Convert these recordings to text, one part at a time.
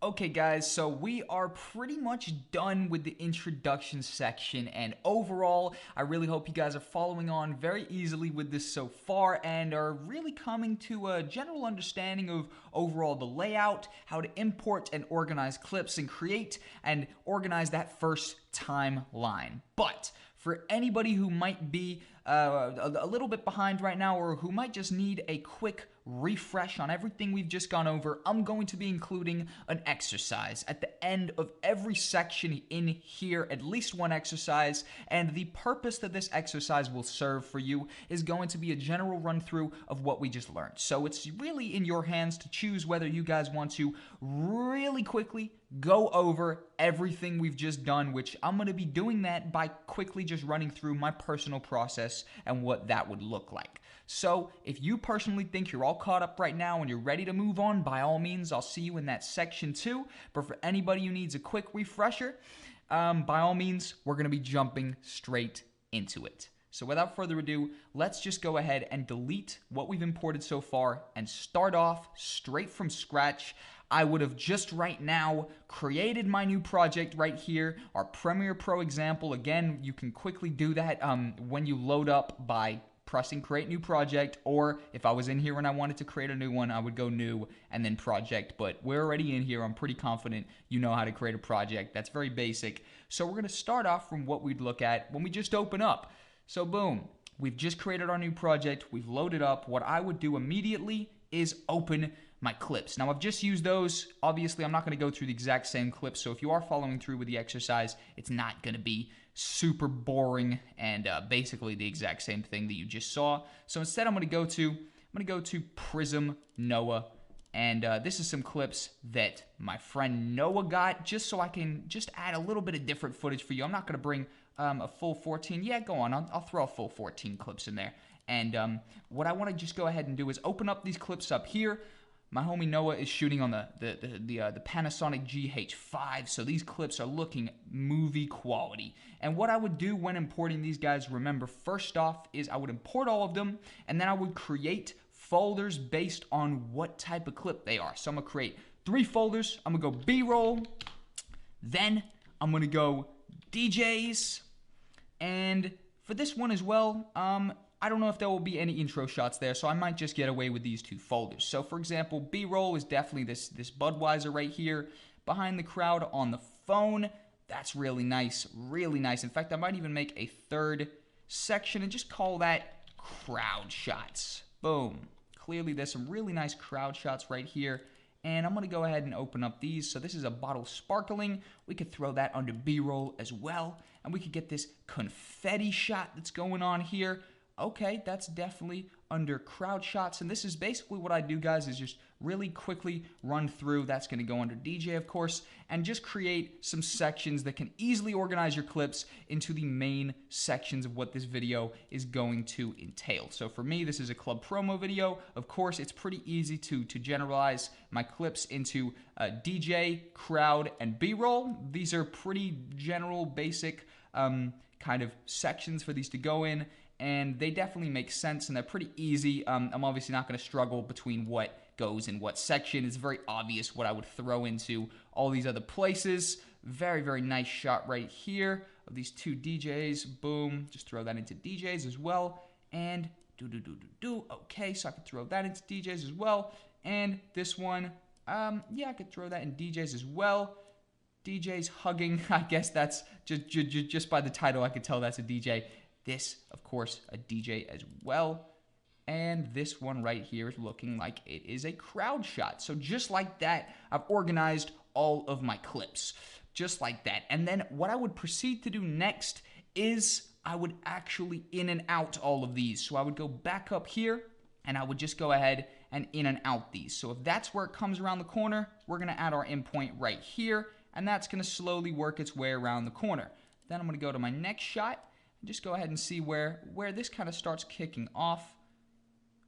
Okay guys, so we are pretty much done with the introduction section, and overall, I really hope you guys are following on very easily with this so far and are really coming to a general understanding of overall the layout, how to import and organize clips and create and organize that first timeline. But for anybody who might be a little bit behind right now, or who might just need a quick refresh on everything we've just gone over, I'm going to be including an exercise at the end of every section in here, at least one exercise, and the purpose that this exercise will serve for you is going to be a general run through of what we just learned. So it's really in your hands to choose whether you guys want to really quickly go over everything we've just done, which I'm going to be doing that by quickly just running through my personal process and what that would look like. So if you personally think you're all caught up right now and you're ready to move on, by all means, I'll see you in that section 2. But for anybody who needs a quick refresher, by all means, we're going to be jumping straight into it. So without further ado, let's just go ahead and delete what we've imported so far and start off straight from scratch. I would have just right now created my new project right here, our Premiere Pro example. Again, you can quickly do that when you load up by pressing create new project, or if I was in here and I wanted to create a new one, I would go new and then project. But we're already in here. I'm pretty confident you know how to create a project. That's very basic. So we're going to start off from what we'd look at when we just open up. So boom, we've just created our new project. We've loaded up. What I would do immediately is open my clips. Now I've just used those. Obviously, I'm not going to go through the exact same clips. So if you are following through with the exercise, it's not going to be super boring and basically the exact same thing that you just saw. So instead, I'm going to go to Prism Noah, and this is some clips that my friend Noah got, just so I can just add a little bit of different footage for you. I'm not going to bring a full 14. Yeah, go on. I'll throw a full 14 clips in there. And what I want to just go ahead and do is open up these clips up here. My homie Noah is shooting on the Panasonic GH5, so these clips are looking movie quality. And what I would do when importing these guys, remember, first off, is I would import all of them, and then I would create folders based on what type of clip they are. So I'm going to create 3 folders. I'm going to go B-roll, then I'm going to go DJs, and for this one as well, I don't know if there will be any intro shots there, so I might just get away with these 2 folders. So for example, B-roll is definitely this Budweiser right here behind the crowd on the phone. That's really nice, really nice. In fact, I might even make a 3rd section and just call that crowd shots. Boom. Clearly there's some really nice crowd shots right here. And I'm going to go ahead and open up these. So this is a bottle sparkling. We could throw that under B-roll as well. And we could get this confetti shot that's going on here. Okay, that's definitely under crowd shots, and this is basically what I do, guys, is just really quickly run through. That's going to go under DJ, of course, and just create some sections that can easily organize your clips into the main sections of what this video is going to entail. So for me, this is a club promo video. Of course, it's pretty easy to generalize my clips into DJ, crowd, and B-roll. These are pretty general, basic kind of sections for these to go in. And they definitely make sense, and they're pretty easy. I'm obviously not going to struggle between what goes in what section. It's very obvious what I would throw into all these other places. Very, very nice shot right here of these 2 DJs. Boom. Just throw that into DJs as well. And okay, so I could throw that into DJs as well. And this one, yeah, I could throw that in DJs as well. DJs hugging. I guess that's just by the title, I could tell that's a DJ. This, of course, a DJ as well. And this one right here is looking like it is a crowd shot. So just like that, I've organized all of my clips. Just like that. And then what I would proceed to do next is I would actually in and out all of these. So I would go back up here, and I would just go ahead and in and out these. So if that's where it comes around the corner, we're going to add our in point right here. And that's going to slowly work its way around the corner. Then I'm going to go to my next shot. Just go ahead and see where this kind of starts kicking off.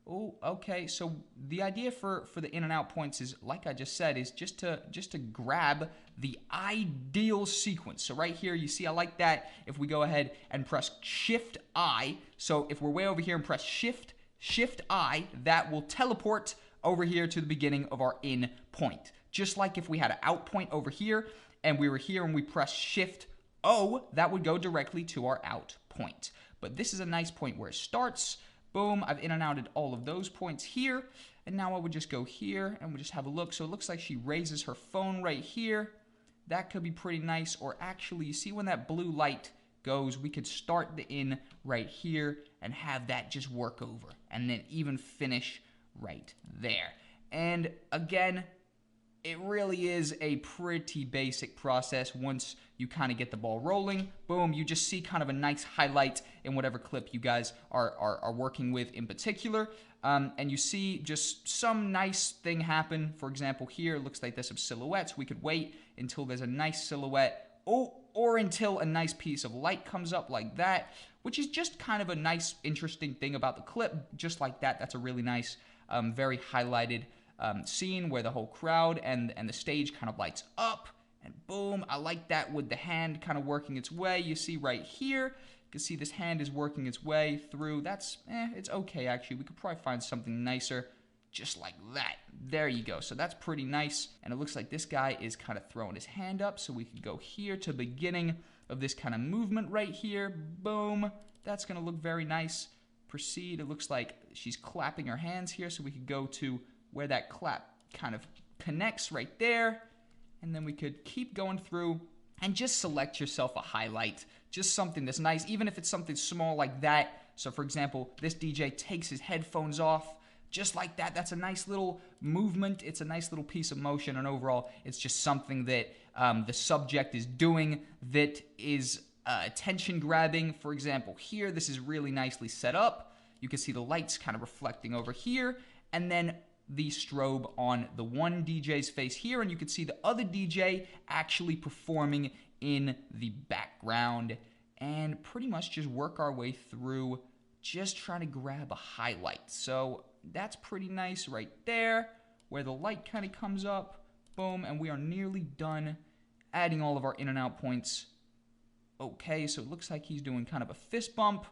Oh, okay. So the idea for the in and out points is, like I just said, is just to grab the ideal sequence. So right here, you see I like that. If we go ahead and press Shift I, so if we're way over here and press Shift I, that will teleport over here to the beginning of our in point. Just like if we had an out point over here and we were here and we press Shift O, that would go directly to our out point. But this is a nice point where it starts. Boom, I've in and outed all of those points here. And now I would just go here and we'll just have a look. So it looks like she raises her phone right here. That could be pretty nice. Or actually, you see when that blue light goes, we could start the in right here and have that just work over. And then even finish right there. And again, it really is a pretty basic process. Once you kind of get the ball rolling, boom, you just see kind of a nice highlight in whatever clip you guys are working with in particular. And you see just some nice thing happen. For example, here, it looks like there's some silhouettes. We could wait until there's a nice silhouette, or until a nice piece of light comes up like that, which is just kind of a nice, interesting thing about the clip. Just like that, that's a really nice, very highlighted scene where the whole crowd and the stage kind of lights up, and boom, I like that with the hand kind of working its way. You see right here, you can see this hand is working its way through. That's, it's okay actually. We could probably find something nicer just like that. There you go. So that's pretty nice. And it looks like this guy is kind of throwing his hand up, so we could go here to the beginning of this kind of movement right here. Boom. That's going to look very nice. Proceed. It looks like she's clapping her hands here, so we could go to where that clap kind of connects right there. And then we could keep going through and just select yourself a highlight, just something that's nice, even if it's something small like that. So for example, this DJ takes his headphones off, just like that. That's a nice little movement. It's a nice little piece of motion, and overall, it's just something that the subject is doing that is attention grabbing. For example, here, this is really nicely set up. You can see the lights kind of reflecting over here, and then the strobe on the one DJ's face here, and you can see the other DJ actually performing in the background, and pretty much just work our way through just trying to grab a highlight. So that's pretty nice right there, where the light kind of comes up, boom, and we are nearly done adding all of our in and out points. Okay, so it looks like he's doing kind of a fist bump.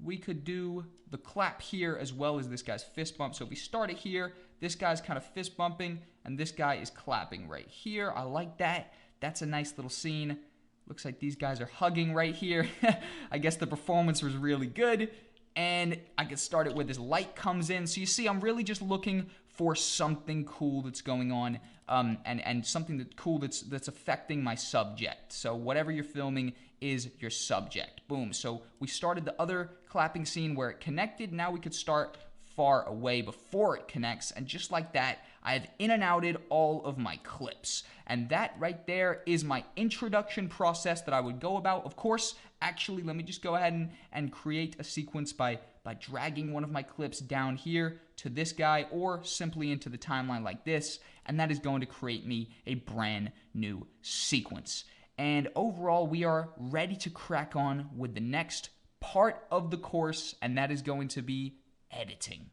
We could do the clap here as well as this guy's fist bump. So if we start it here, this guy's kind of fist bumping, and this guy is clapping right here. I like that. That's a nice little scene. Looks like these guys are hugging right here. I guess the performance was really good. And I could start it where this light comes in. So you see, I'm really just looking for something cool that's going on, and something that's cool that's affecting my subject. So whatever you're filming is your subject. Boom. So we started the other clapping scene where it connected. Now we could start far away before it connects, and just like that, I have in and outed all of my clips. And that right there is my introduction process that I would go about. Of course, actually, let me just go ahead and create a sequence by dragging one of my clips down here to this guy, or simply into the timeline like this, and that is going to create me a brand new sequence. And overall, we are ready to crack on with the next part of the course, and that is going to be editing.